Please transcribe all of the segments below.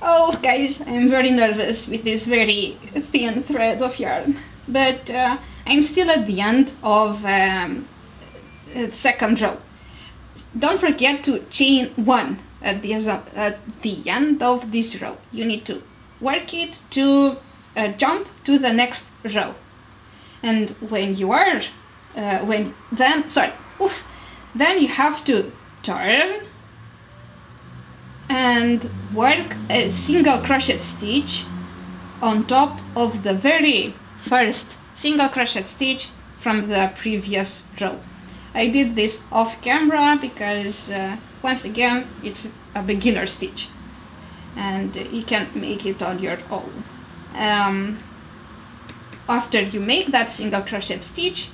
Oh guys, I'm very nervous with this very thin thread of yarn, but I'm still at the end of the second row. Don't forget to chain 1 at the end of this row. You need to work it to jump to the next row, and when you are then you have to turn and work a single crochet stitch on top of the very first single crochet stitch from the previous row. I did this off camera because once again it's a beginner stitch and you can make it on your own. After you make that single crochet stitch,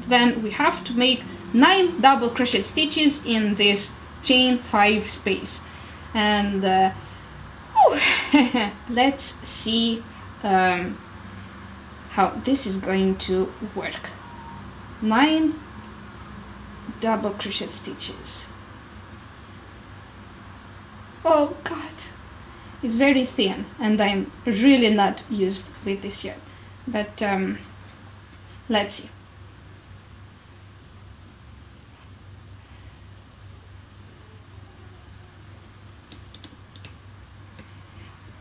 then we have to make 9 double crochet stitches in this chain 5 space. And let's see how this is going to work. 9 double crochet stitches. Oh god, it's very thin and I'm really not used with this yarn, but let's see.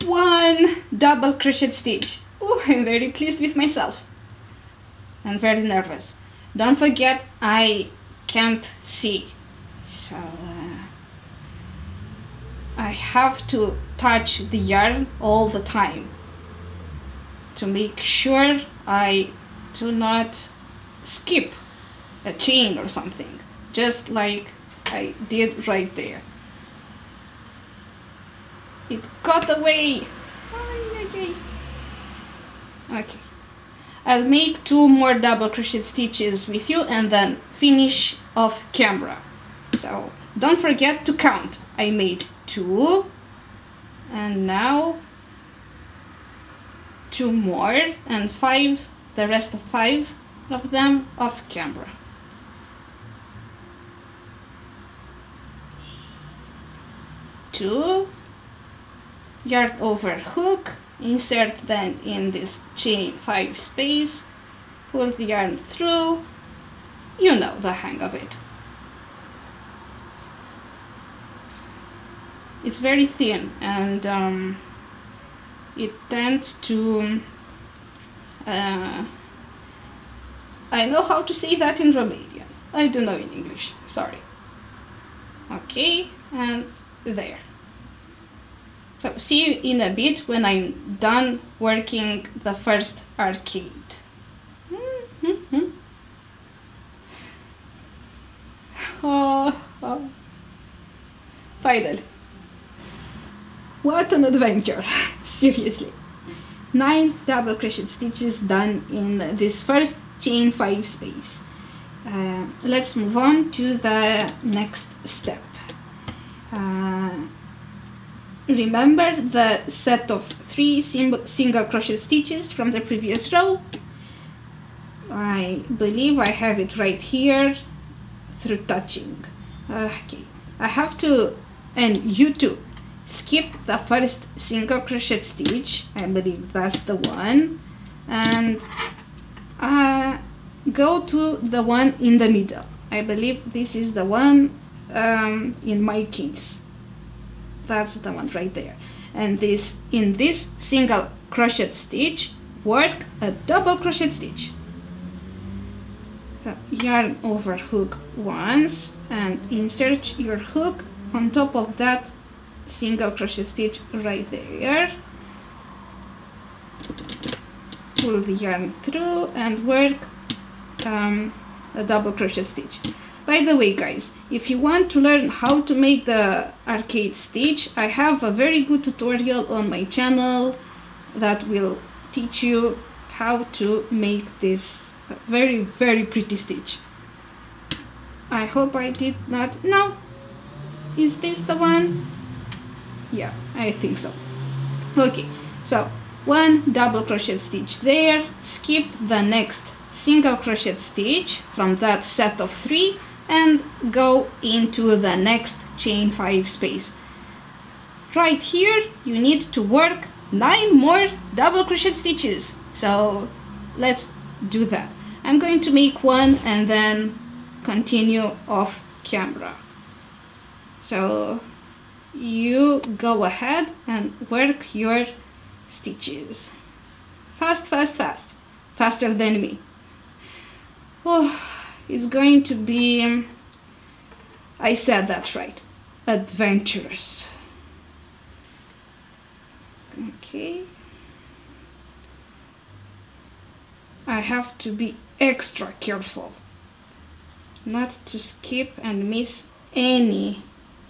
One double crochet stitch. Oh, I'm very pleased with myself and very nervous. Don't forget, I can't see, so I have to touch the yarn all the time to make sure I do not skip a chain or something, just like I did right there. It got away. Okay, I'll make 2 more double crochet stitches with you and then finish off camera. So don't forget to count. I made 2 and now 2 more and 5, the rest of 5 of them off camera. Two, yarn over hook, insert then in this chain 5 space, pull the yarn through, you know the hang of it. It's very thin and it tends to I know how to say that in Romanian, I don't know in English, sorry. Okay, and there. So see you in a bit when I'm done working the first arcade. Oh. Finally. What an adventure, seriously. 9 double crochet stitches done in this first chain 5 space. Let's move on to the next step. Remember the set of 3 single crochet stitches from the previous row? I believe I have it right here through touching. Okay, I have to, and you too, skip the first single crochet stitch, I believe that's the one, and go to the one in the middle. I believe this is the one in my case. That's the one right there. And in this single crochet stitch, work a double crochet stitch. So yarn over hook once and insert your hook on top of that single crochet stitch right there. Pull the yarn through and work a double crochet stitch. By the way guys, if you want to learn how to make the arcade stitch, I have a very good tutorial on my channel that will teach you how to make this very pretty stitch. I hope I did not... No! Is this the one? Yeah, I think so. Okay, so 1 double crochet stitch there, skip the next single crochet stitch from that set of 3 and go into the next chain 5 space. right here you need to work 9 more double crochet stitches. So let's do that. I'm going to make one and then continue off camera. So you go ahead and work your stitches. Fast, fast, fast. Faster than me. Oh, it's going to be, I said that right, adventurous. Okay. I have to be extra careful not to skip and miss any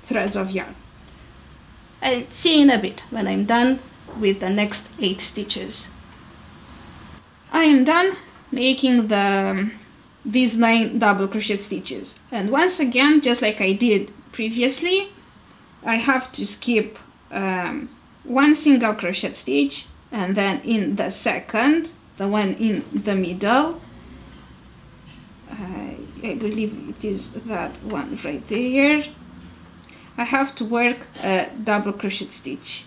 threads of yarn. I'll see you in a bit when I'm done with the next 8 stitches. I am done making these 9 double crochet stitches, and once again, just like I did previously, I have to skip 1 single crochet stitch, and then in the second, the one in the middle, I believe it is that one right there, I have to work a double crochet stitch.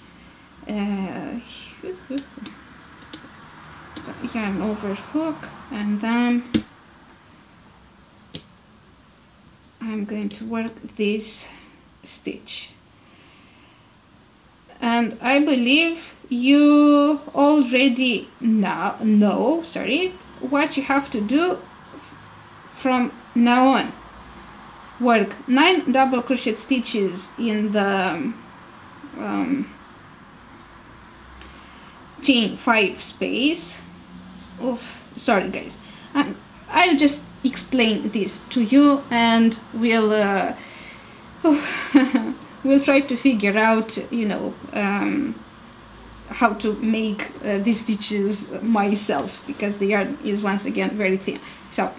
So yarn over hook, and then I'm going to work this stitch. And I believe you already know what you have to do from now on. Work 9 double crochet stitches in the chain 5 space. Oh, sorry guys, I'll just explain this to you, and we'll we'll try to figure out, you know, how to make these stitches myself, because the yarn is once again very thin. So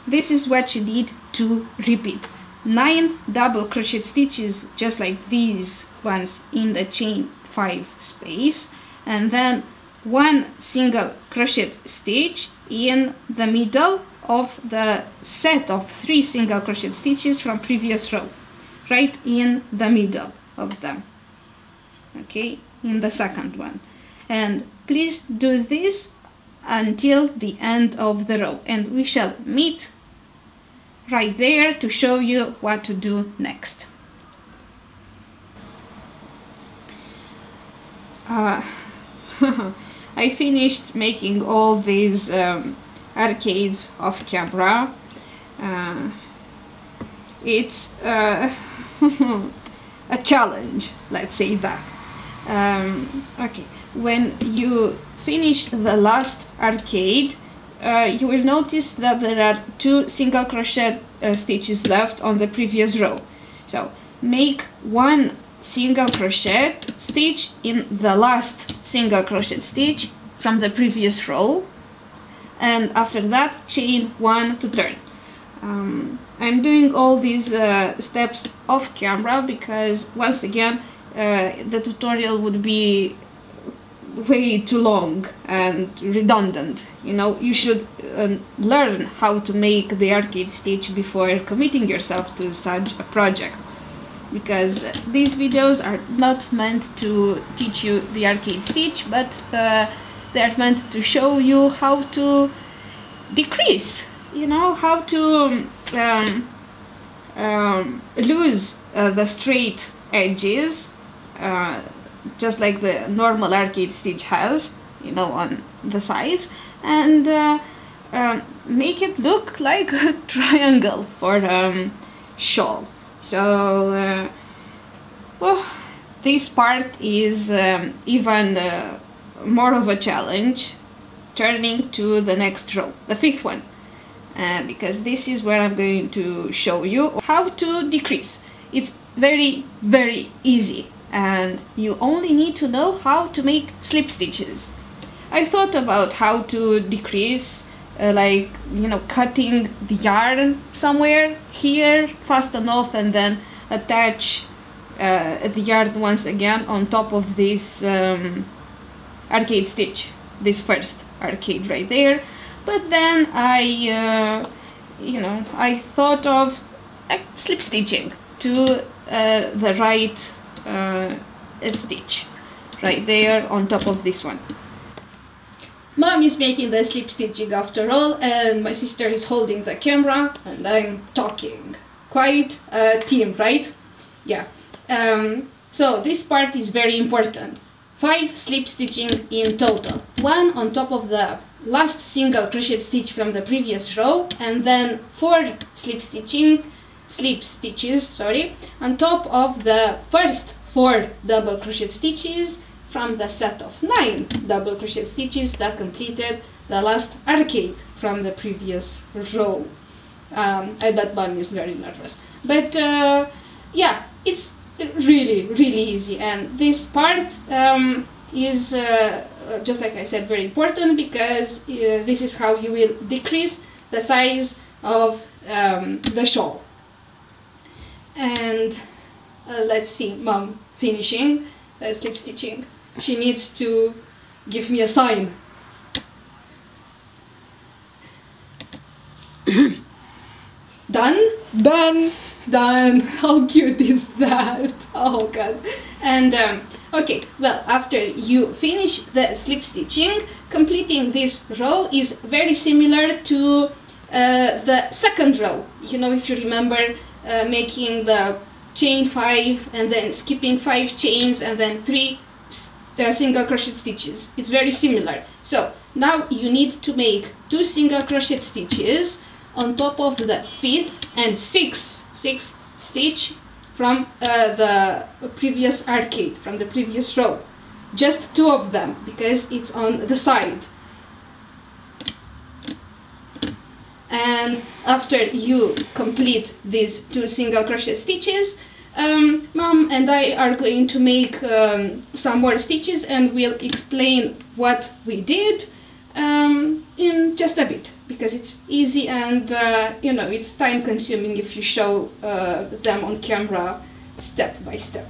this is what you need to repeat: 9 double crochet stitches just like these ones in the chain 5 space, and then 1 single crochet stitch in the middle of the set of 3 single crochet stitches from previous row, right in the middle of them, okay, in the second one. And please do this until the end of the row, and we shall meet right there to show you what to do next. I finished making all these arcades off camera. It's a challenge, let's say that. Okay, when you finish the last arcade, you will notice that there are 2 single crochet stitches left on the previous row. So make 1 single crochet stitch in the last single crochet stitch from the previous row, and after that chain 1 to turn. I'm doing all these steps off camera because once again the tutorial would be way too long and redundant. You know, you should learn how to make the arcade stitch before committing yourself to such a project, because these videos are not meant to teach you the arcade stitch, but they are meant to show you how to decrease, you know, how to lose the straight edges, just like the normal arcade stitch has, you know, on the sides, and make it look like a triangle for shawl. So well, this part is even more of a challenge, turning to the next row, the 5th one, because this is where I'm going to show you how to decrease. It's very, very easy, and you only need to know how to make slip stitches. I thought about how to decrease, like, you know, cutting the yarn somewhere here fast enough and then attach the yarn once again on top of this arcade stitch, this first arcade right there. But then I you know, I thought of slip stitching to the right a stitch right there on top of this one. Mom is making the slip stitching after all, and my sister is holding the camera and I'm talking. Quite a team, right? Yeah. So this part is very important. 5 slip stitching in total. 1 on top of the last single crochet stitch from the previous row, and then 4 slip stitches, on top of the first 4 double crochet stitches from the set of 9 double crochet stitches that completed the last arcade from the previous row. I bet Mommy is very nervous, but yeah, it's really easy, and this part is just like I said, very important, because this is how you will decrease the size of the shawl. And let's see Mom finishing slip stitching. She needs to give me a sign. Done? Done! Done! How cute is that? Oh god. And okay, well, after you finish the slip stitching, completing this row is very similar to the second row. You know, if you remember making the chain 5 and then skipping 5 chains and then 3 single crochet stitches. It's very similar. So now you need to make 2 single crochet stitches on top of the 5th and 6th stitch from the previous arcade, from the previous row. Just 2 of them, because it's on the side. And after you complete these 2 single crochet stitches, Mom and I are going to make some more stitches, and we'll explain what we did in just a bit, because it's easy, and you know, it's time consuming if you show them on camera step by step.